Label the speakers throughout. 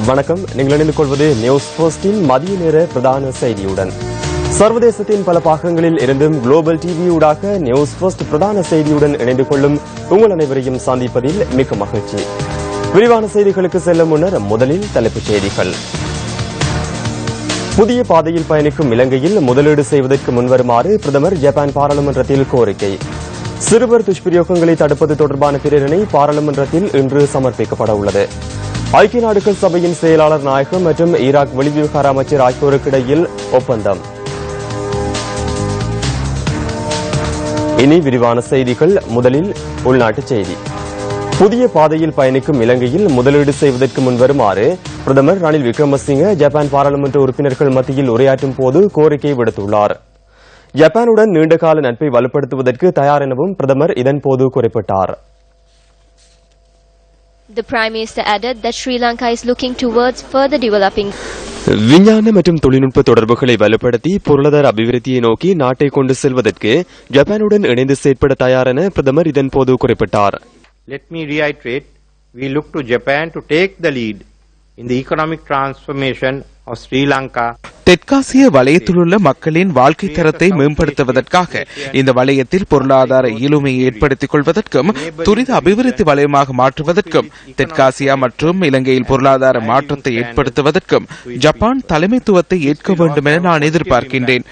Speaker 1: வணக்கம். நீங்கள் இணைந்து கொள்வது நியூஸ் போஸ்டின் மதிய நேர பிரதான செய்தியுடன். சர்வதேசத்தின் பல பாகங்களில் இருந்தும் குளோபல் டிவி ஊடாக நியூஸ் போஸ்ட் பிரதான செய்தியுடன் இணைந்து கொள்ளும் உங்கள் அனைவரையும் சந்திப்பதில் மிக்க மகிழ்ச்சி. விரிவான செய்திகளுக்கு செல்லும் முன்னர் முதலில் தலைப்புச் செய்திகள். புதிய பாதையில் பயணிக்கும் இலங்கையில் முதலீடு செய்வதற்கு முன்வருமாறு பிரதமர் ஜப்பான் பாராளுமன்றத்தில் கோரிக்கை. சிறுவர் துஷ்பிரயோகங்களை தடுப்பது தொடர்பான பிரேரணை பாராளுமன்றத்தில் இன்று சமர்ப்பிக்கப்பட உள்ளது. ஐக்கிய நாடுகள் சபையின் செயலாளர் நாயகம் மற்றும் ஈராக் வெளிவிவகார அமைச்சர் ஆகியோருக்கிடையில் ஒப்பந்தம். இனி விரிவான செய்திகள். முதலில் உள்நாட்டுச் செய்தி. புதிய பாதையில் பயணிக்கும் இலங்கையில் முதலீடு செய்வதற்கு முன்வருமாறு பிரதமர் ரணில் விக்ரமசிங்க ஜப்பான் பாராளுமன்ற உறுப்பினர்கள் மத்தியில் உரையாற்றும் போது கோரிக்கை விடுத்துள்ளார். ஜப்பானுடன் நீண்டகால நட்பை வலுப்படுத்துவதற்கு தயார் எனவும் பிரதமர் இதன்போது குறிப்பிட்டார்.
Speaker 2: The Prime Minister added that Sri Lanka is looking towards further developing.
Speaker 1: விஞ்ஞான மற்றும் தொழில்நுட்ப தொடர்புகளை வலுப்படுத்தி பொருளாதார அபிவிருத்தியை நோக்கி நாட்டை கொண்டு செல்வதற்கு ஜப்பானுடன் இணைந்து செயற்பட தயார் என பிரதமர் இதன்போது குறிப்பிட்டார்.
Speaker 3: Let me reiterate, we look to Japan to take the lead in the economic transformation of Sri Lanka.
Speaker 4: தெற்காசிய வலயத்திலுள்ள மக்களின் வாழ்க்கை தரத்தை மேம்படுத்துவதற்காக இந்த வலயத்தில் பொருளாதார இயலுமையை ஏற்படுத்திக் கொள்வதற்கும் துரித அபிவிருத்தி வலயமாக மாற்றுவதற்கும் தெற்காசியா மற்றும் இலங்கையில் பொருளாதார மாற்றத்தை ஏற்படுத்துவதற்கும் ஜப்பான் தலைமைத்துவத்தை ஏற்க வேண்டும் என நான் எதிர்பார்க்கின்றேன்.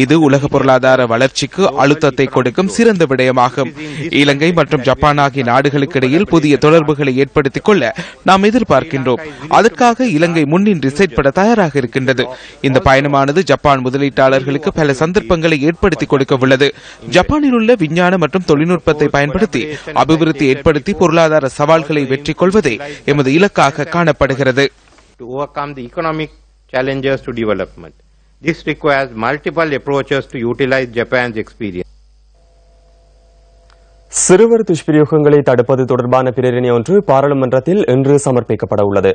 Speaker 4: இது உலக பொருளாதார வளர்ச்சிக்கு அழுத்தத்தை கொடுக்கும் சிறந்த விடயமாகும். இலங்கை மற்றும் ஜப்பான் ஆகிய நாடுகளுக்கு இடையில் புதிய தொடர்புகளை ஏற்படுத்திக் கொள்ள நாம் எதிர்பார்க்கின்றோம். அதற்காக இலங்கை முன்னின்று செயற்பட தயாராக இருக்கின்றது. இந்த பயணமானது ஜப்பான் முதலீட்டாளர்களுக்கு பல சந்தர்ப்பங்களை ஏற்படுத்தி கொடுக்க உள்ளது. ஜப்பானில் உள்ள விஞ்ஞான மற்றும் தொழில்நுட்பத்தை பயன்படுத்தி அபிவிருத்தி ஏற்படுத்தி பொருளாதார சவால்களை வெற்றி கொள்வதே எமது இலக்காக காணப்படுகிறது.
Speaker 3: This requires multiple approaches to utilize Japan's experience.
Speaker 1: சிறுவர் துஷ்பிரயோகங்களை தடுப்பது தொடர்பான பிரேரணை ஒன்று பாராளுமன்றத்தில் இன்று சமர்ப்பிக்கப்பட உள்ளது.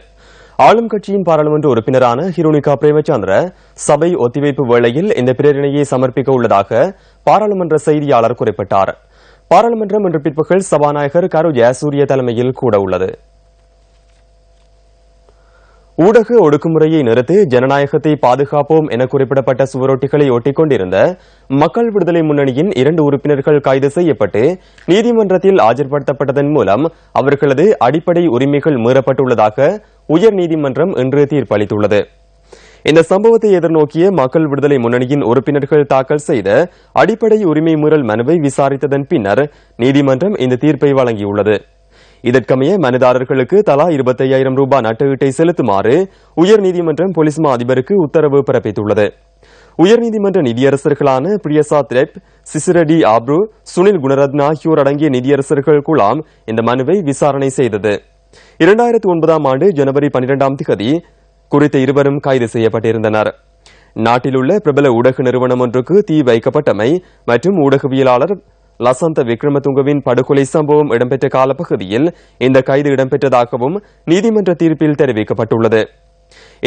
Speaker 1: ஆளும் கட்சியின் பாராளுமன்ற உறுப்பினரான ஹிருணிகா பிரேமச்சந்திர சபை ஒத்திவைப்பு வேளையில் இந்த பிரேரணையை சமர்ப்பிக்க உள்ளதாக பாராளுமன்ற செய்தியாளர் குறிப்பிட்டார். பாராளுமன்றம் இன்று பிற்பகல் சபாநாயகர் கரு ஜெயசூரிய தலைமையில் கூட உள்ளது. ஊடக ஒடுக்குமுறையை நிறுத்தி ஜனநாயகத்தை பாதுகாப்போம் என குறிப்பிடப்பட்ட சுவரொட்டிகளை ஒட்டிக் கொண்டிருந்த மக்கள் விடுதலை முன்னணியின் 2 உறுப்பினர்கள் கைது செய்யப்பட்டு நீதிமன்றத்தில் ஆஜர்படுத்தப்பட்டதன் மூலம் அவர்களது அடிப்படை உரிமைகள் மீறப்பட்டுள்ளதாக உயர்நீதிமன்றம் இன்று தீர்ப்பளித்துள்ளது. இந்த சம்பவத்தை எதிர்நோக்கிய மக்கள் விடுதலை முன்னணியின் உறுப்பினர்கள் தாக்கல் செய்த அடிப்படை உரிமை மீறல் மனுவை விசாரித்ததன் பின்னர் நீதிமன்றம் இந்த தீர்ப்பை வழங்கியுள்ளது. இதற்கமைய மனுதாரர்களுக்கு தலா 25,000 ரூபாய் நட்டஈட்டை செலுத்துமாறு உயர்நீதிமன்றம் போலீஸ் மா அதிபருக்கு உத்தரவு பிறப்பித்துள்ளது. உயர்நீதிமன்ற நிதியரசர்களான பிரியசா திரெப், சிசிரடி ஆப்ரு, சுனில் குணரத்ன ஆகியோர் அடங்கிய நிதியரசர்கள் குழாம் இந்த மனுவை விசாரணை செய்தது. 2009 ஆண்டு ஜனவரி 12ஆம் தேதி குறித்த இருவரும் கைது செய்யப்பட்டிருந்தனர். நாட்டில் உள்ள பிரபல ஊடக நிறுவனம் ஒன்றுக்கு தீ வைக்கப்பட்டமை மற்றும் ஊடகவியலாளர் லசந்த விக்ரமதுங்கவின் படுகொலை சம்பவம் இடம்பெற்ற காலப்பகுதியில் இந்த கைது இடம்பெற்றதாகவும் நீதிமன்ற தீர்ப்பில் தெரிவிக்கப்பட்டுள்ளது.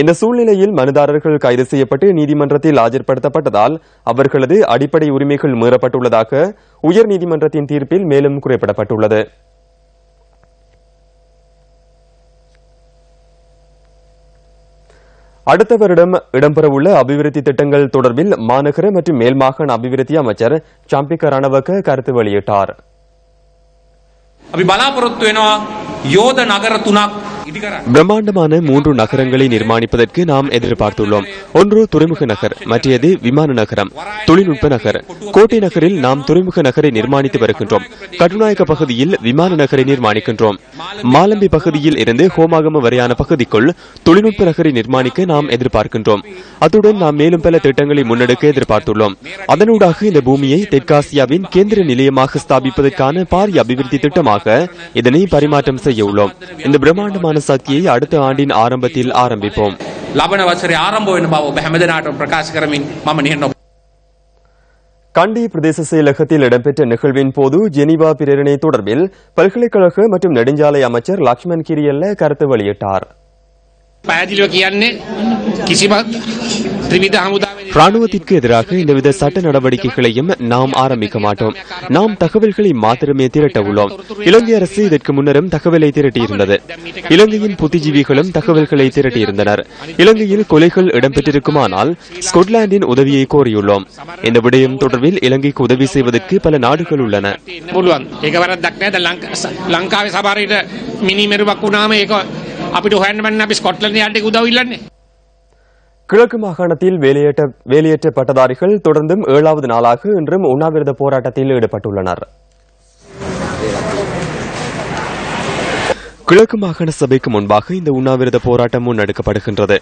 Speaker 1: இந்த சூழ்நிலையில் மனுதாரர்கள் கைது செய்யப்பட்டு நீதிமன்றத்தில் ஆஜர்படுத்தப்பட்டதால் அவர்களது அடிப்படை உரிமைகள் மீறப்பட்டுள்ளதாக உயர்நீதிமன்றத்தின் தீர்ப்பில் மேலும் குறிப்பிடப்பட்டுள்ளது. அடுத்த வருடம் இடம்பெறவுள்ள அபிவிருத்தி திட்டங்கள் தொடர்பில் மாநகர மற்றும் மேல் மாகாண அபிவிருத்தி அமைச்சர் சம்பிக்க ரணவக்க கருத்து வெளியிட்டார். பிரம்மாண்டமான 3 நகரங்களை நிர்மாணிப்பதற்கு நாம் எதிர்பார்த்துள்ளோம். ஒன்று துறைமுக நகர், மற்றது விமான நகரம், தொழில்நுட்ப நகர். கோட்டை நகரில் நாம் துறைமுக நகரை நிர்மாணித்து வருகின்றோம். கட்டுநாயக்க பகுதியில் விமான நகரை நிர்மாணிக்கின்றோம். மாலம்பி பகுதியில் இருந்து ஹோமாகம வரையான பகுதிக்குள் தொழில்நுட்ப நகரை நிர்மாணிக்க நாம் எதிர்பார்க்கின்றோம். அத்துடன் நாம் மேலும் பல திட்டங்களை முன்னெடுக்க எதிர்பார்த்துள்ளோம். அதனூடாக இந்த பூமியை தெற்காசியாவின் கேந்திர நிலையமாக ஸ்தாபிப்பதற்கான பாரிய அபிவிருத்தி திட்டமாக இதனை பரிமாற்றம் செய்ய உள்ளோம். இந்த பிரம்மாண்டமான சக்தியை அடுத்த ஆண்டின் ஆரம்பத்தில் ஆரம்பிப்போம். கண்டி பிரதேச செயலகத்தில் இடம்பெற்ற நிகழ்வின் போது ஜெனீவா பிரேரணை தொடர்பில் பல்கலைக்கழக மற்றும் நெடுஞ்சாலை அமைச்சர் லக்ஷ்மண் கிரியல்ல கருத்து வெளியிட்டார். ராணுவத்திற்கு எதிராக எந்தவித சட்ட நடவடிக்கைகளையும் நாம் ஆரம்பிக்க மாட்டோம். நாம் தகவல்களை மாத்திரமே திரட்ட உள்ளோம். இலங்கை அரசு இதற்கு முன்னரும் தகவலை திரட்டியிருந்தது. இலங்கையின் புத்திஜீவிகளும் தகவல்களை திரட்டியிருந்தனர். இலங்கையில் கொலைகள் இடம்பெற்றிருக்குமானால் ஸ்கொட்லாந்தின் உதவியை கோரியுள்ளோம். இந்த விடயம் தொடர்பில் இலங்கைக்கு உதவி செய்வதற்கு பல நாடுகள் உள்ளன. கிழக்கு மாகாணத்தில் வேலையற்ற பட்டதாரிகள் தொடர்ந்தும் 7வது நாளாக இன்றும் உண்ணாவிரத போராட்டத்தில் ஈடுபட்டுள்ளனர். கிழக்கு மாகாண சபைக்கு முன்பாக இந்த உண்ணாவிரத போராட்டம் முன்னெடுக்கப்படுகின்றது.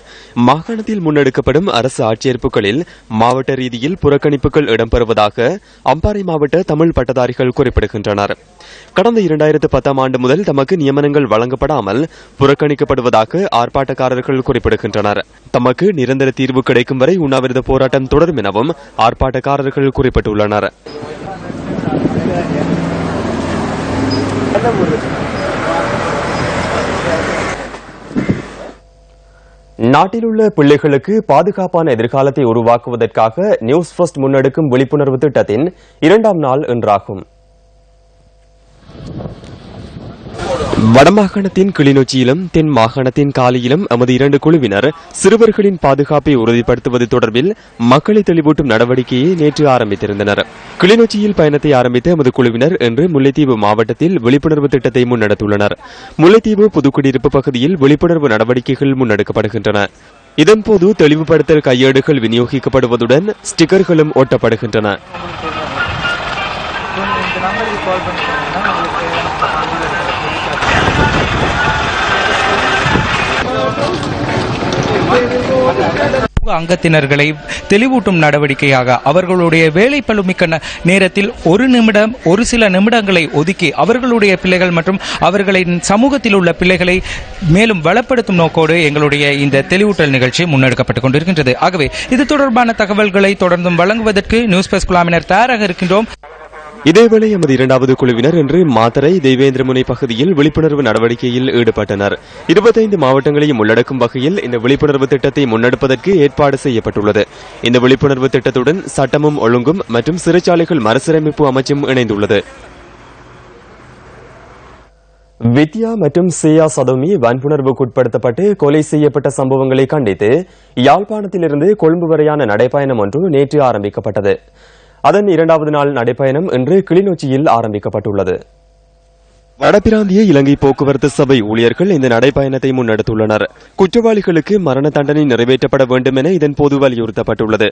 Speaker 1: மாகாணத்தில் முன்னெடுக்கப்படும் அரசு ஆட்சேர்ப்புகளில் மாவட்ட ரீதியில் புறக்கணிப்புகள் இடம்பெறுவதாக அம்பாறை மாவட்ட தமிழ் பட்டதாரிகள் குறிப்பிடுகின்றனர். கடந்த 2010ஆம் ஆண்டு முதல் தமக்கு நியமனங்கள் வழங்கப்படாமல் புறக்கணிக்கப்படுவதாக ஆர்ப்பாட்டக்காரர்கள் குறிப்பிடுகின்றனர். தமக்கு நிரந்தர தீர்வு கிடைக்கும் வரை உண்ணாவிரத போராட்டம் தொடரும் எனவும் ஆர்ப்பாட்டக்காரர்கள் குறிப்பிட்டுள்ளனர். நாட்டில் உள்ள பிள்ளைகளுக்கு பாதுகாப்பான எதிர்காலத்தை உருவாக்குவதற்காக நியூஸ் ஃபர்ஸ்ட் முன்னெடுக்கும் விழிப்புணர்வு திட்டத்தின் 2ஆம் நாள் இன்றாகும். வடமாகாணத்தின் கிளிநொச்சியிலும் தென் மாகாணத்தின் காலியிலும் எமது 2 குழுவினர் சிறுவர்களின் பாதுகாப்பை உறுதிப்படுத்துவது தொடர்பில் மக்களை தெளிவூட்டும் நடவடிக்கையை நேற்று ஆரம்பித்திருந்தனர். கிளிநொச்சியில் பயணத்தை ஆரம்பித்த எமது குழுவினர் இன்று முல்லைத்தீவு மாவட்டத்தில் விழிப்புணர்வு திட்டத்தை முன்னெடுத்துள்ளனர். முல்லைத்தீவு புதுக்குடியிருப்பு பகுதியில் விழிப்புணர்வு நடவடிக்கைகள் முன்னெடுக்கப்படுகின்றன. இதன்போது தெளிவுபடுத்தல் கையேடுகள் விநியோகிக்கப்படுவதுடன் ஸ்டிக்கர்களும் ஒட்டப்படுகின்றன.
Speaker 5: அங்கத்தினர்களை தெளிவூட்டும் நடவடிக்கையாக அவர்களுடைய வேலை பளுமிக்க நேரத்தில் ஒரு சில நிமிடங்களை ஒதுக்கி அவர்களுடைய பிள்ளைகள் மற்றும் அவர்களின் சமூகத்தில் உள்ள பிள்ளைகளை மேலும் வளப்படுத்தும் நோக்கோடு எங்களுடைய இந்த தெளிவூட்டல் நிகழ்ச்சி முன்னெடுக்கப்பட்டுக் கொண்டிருக்கின்றது. ஆகவே இது தொடர்பான தகவல்களை தொடர்ந்தும் வழங்குவதற்கு நியூஸ் பிரஸ் குழுவினர் தயாராக இருக்கின்றோம்.
Speaker 1: இதேவேளை எமது 2வது குழுவினர் இன்று மாத்தறை தெய்வேந்திரமுனை பகுதியில் விழிப்புணர்வு நடவடிக்கையில் ஈடுபட்டனர். 25 மாவட்டங்களையும் உள்ளடக்கும் வகையில் இந்த விழிப்புணர்வு திட்டத்தை முன்னெடுப்பதற்கு ஏற்பாடு செய்யப்பட்டுள்ளது. இந்த விழிப்புணர்வு திட்டத்துடன் சட்டமும் ஒழுங்கும் மற்றும் சிறைச்சாலைகள் மறுசீரமைப்பு அமைச்சும் இணைந்துள்ளது. வித்யா மற்றும் சியா சதோமி வன்புணர்வுக்குட்படுத்தப்பட்டு கொலை செய்யப்பட்ட சம்பவங்களை கண்டித்து யாழ்ப்பாணத்திலிருந்து கொழும்பு வரையான நடைபயணம் ஒன்று நேற்று ஆரம்பிக்கப்பட்டது. அதன் 2வது நாள் நடைபயணம் இன்று கிளிநொச்சியில் ஆரம்பிக்கப்பட்டுள்ளது. வடபிராந்திய இலங்கை போக்குவரத்து சபை ஊழியர்கள் இந்த நடைபயணத்தை முன்னெடுத்துள்ளனர். குற்றவாளிகளுக்கு மரண தண்டனை நிறைவேற்றப்பட வேண்டும் என இதன்போது வலியுறுத்தப்பட்டுள்ளது.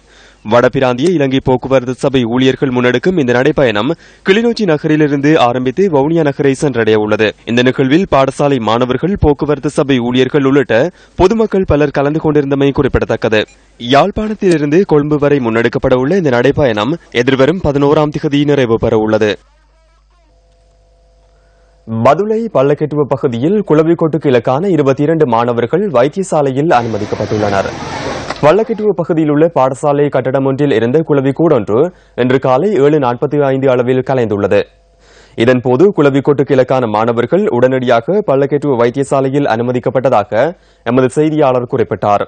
Speaker 1: வடபிராந்திய இலங்கை போக்குவரத்து சபை ஊழியர்கள் முன்னெடுக்கும் இந்த நடைபயணம் கிளிநொச்சி நகரிலிருந்து ஆரம்பித்து வவுனியா நகரை சென்றடைய உள்ளது. இந்த நிகழ்வில் பாடசாலை மாணவர்கள், போக்குவரத்து சபை ஊழியர்கள் உள்ளிட்ட பொதுமக்கள் பலர் கலந்து கொண்டிருந்தமை குறிப்பிடத்தக்கது. யாழ்ப்பாணத்திலிருந்து கொழும்பு வரை முன்னெடுக்கப்பட உள்ள இந்த நடைபயணம் எதிர்வரும் 11ஆம் திகதி நிறைவு பெற உள்ளது. பதுளை பள்ளக்கெட்டுவ பகுதியில் குளவிக்கோட்டுக்கு இலக்கான 22 மாணவர்கள் வைத்தியசாலையில் அனுமதிக்கப்பட்டுள்ளனர். பள்ளக்கெட்டுவ பகுதியில் உள்ள பாடசாலை கட்டடம் ஒன்றில் இருந்த குளவிக்கூடொன்று இன்று காலை 7:45 அளவில் கலைந்துள்ளது. இதன்போது குளவிக்கோட்டுக்கு இலக்கான மாணவர்கள் உடனடியாக பள்ளக்கெட்டுவ வைத்தியசாலையில் அனுமதிக்கப்பட்டதாக எமது செய்தியாளர் குறிப்பிட்டார்.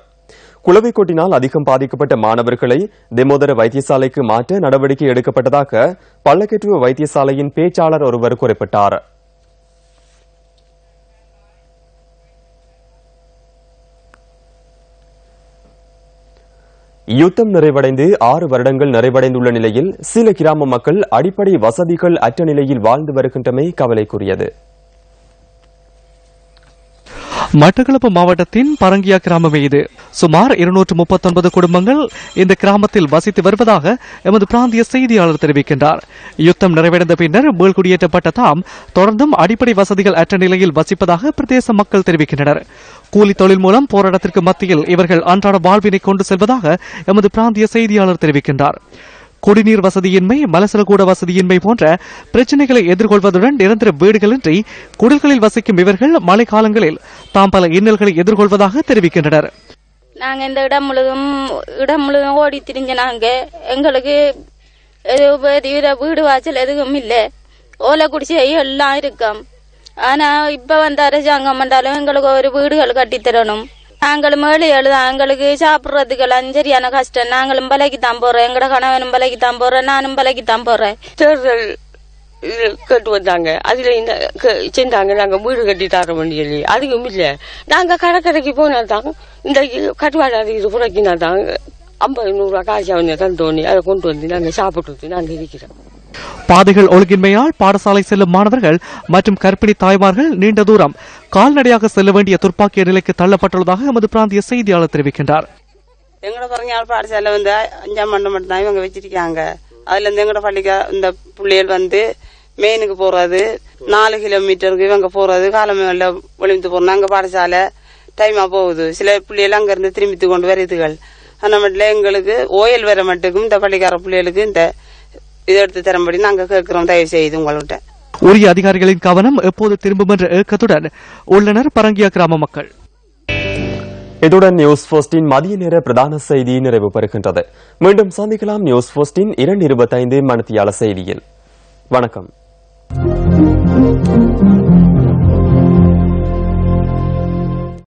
Speaker 1: குளவிக்கோட்டினால் அதிகம் பாதிக்கப்பட்ட மாணவர்களை தெமோதர வைத்தியசாலைக்கு மாற்ற நடவடிக்கை எடுக்கப்பட்டதாக பள்ளக்கெட்டுவ வைத்தியசாலையின் பேச்சாளர் ஒருவர் குறிப்பிட்டார். யுத்தம் நிறைவடைந்து 6 வருடங்கள் நிறைவடைந்துள்ள நிலையில் சில கிராம மக்கள் அடிப்படை வசதிகள் அற்ற நிலையில் வாழ்ந்து வருகின்றமை கவலைக்குரியது.
Speaker 6: மட்டக்களப்பு மாவட்டத்தின் பரங்கியா கிராமமே இது. சுமார் 239 குடும்பங்கள் இந்த கிராமத்தில் வசித்து வருவதாக எமது பிராந்திய செய்தியாளர் தெரிவிக்கின்றார். யுத்தம் நிறைவடைந்த பின்னர் மீள்குடியேற்றப்பட்ட தாம் தொடர்ந்தும் அடிப்படை வசதிகள் அற்ற நிலையில் வசிப்பதாக பிரதேச மக்கள் தெரிவிக்கின்றனர். கூலி தொழில் மூலம் போராட்டத்திற்கு மத்தியில் இவர்கள் அன்றாட வாழ்வினை கொண்டு செல்வதாக எமது பிராந்திய செய்தியாளர் தெரிவிக்கின்றார். குடிநீர் வசதியின்மை, மலசலகூட வசதியின்மை போன்ற பிரச்சினைகளை எதிர்கொள்வதுடன் நிரந்தர வீடுகளின்றி குடில்களில் வசிக்கும் இவர்கள் மழை காலங்களில் தாம் பல இன்னல்களை எதிர்கொள்வதாக தெரிவிக்கின்றனர்.
Speaker 7: நாங்க இந்த இடம் முழுதும் ஓடி திரிஞ்ச நாங்க எங்களுக்கு வீடு வாசல் எதுவும் இல்லை. ஓலை குடிசை எல்லாம் இருக்கும். ஆனா இப்ப அரசாங்கம் வந்தாலும் எங்களுக்கு ஒரு வீடுகள் கட்டித்தரணும். நாங்களும் ஏழு எழுதான் எங்களுக்கு சாப்பிடுறதுக்கெல்லாம் சரியான கஷ்டம். நாங்களும் பலைக்கு தான் போறோம், எங்கட கணவனும் பலைக்கு தான் போறேன், நானும் பலைக்கு தான் போறேன்.
Speaker 8: தேர்தல் கேட்டு வந்தாங்க, அதுல செஞ்சாங்க நாங்க வீடு கட்டி தர வேண்டியது அதுக்கும் இல்ல. நாங்க கடற்கரைக்கு போனாதான் இந்த கட்டுவாடாது புறக்கினாதான் 50-100 காசு அவங்க தந்தோனி அதை கொண்டு வந்து நாங்க சாப்பிட்டு நாங்க இருக்கிறோம்.
Speaker 6: பாதைகள் ஒழுங்கின்மையால் பாடசாலை செல்லும் மாணவர்கள் மற்றும் கர்ப்பிணி தாய்மார்கள் நீண்ட தூரம் கால்நடையாக செல்ல வேண்டிய துர்ப்பாக்கிய நிலைக்கு தள்ளப்பட்டுள்ளதாக எமது பிராந்திய செய்தியாளர் தெரிவிக்கின்றார்.
Speaker 9: எங்களோட பரங்கியால் பாடசாலை 5ஆம் ஆண்டு மட்டும் தான் இவங்க வச்சிருக்காங்க. அதுல இருந்து எங்களோட பள்ளிக்கு இந்த பிள்ளைகள் மெயினுக்கு போறது 4 கிலோமீட்டருக்கு இவங்க போறது காலமேல ஒளிந்து போறோம். அங்க பாடசாலை டைமா போகுது. சில பிள்ளைகள் அங்க இருந்து திரும்பி கொண்டு வருதுகள். அந்த மட்டும் எங்களுக்கு ஓயல் வர மட்டுக்கும் இந்த பள்ளிக்கார பிள்ளைகளுக்கு இந்த இதை எடுத்து தரும்படி நாங்க கேட்கிறோம். தயவு செய்து உங்கள்கிட்ட
Speaker 6: உரிய அதிகாரிகளின் கவனம் எப்போது திரும்பும் என்ற ஏக்கத்துடன் உள்ளனர் பரங்கியா கிராம மக்கள்.
Speaker 1: இதுடன் நியூஸ் போஸ்டின் மதிய நேர பிரதான செய்தி நிறைவு பெறுகின்றது. மீண்டும் சந்திக்கலாம் நியூஸ் போஸ்டின் 2:25 மணித்தியால செய்தியில். வணக்கம்.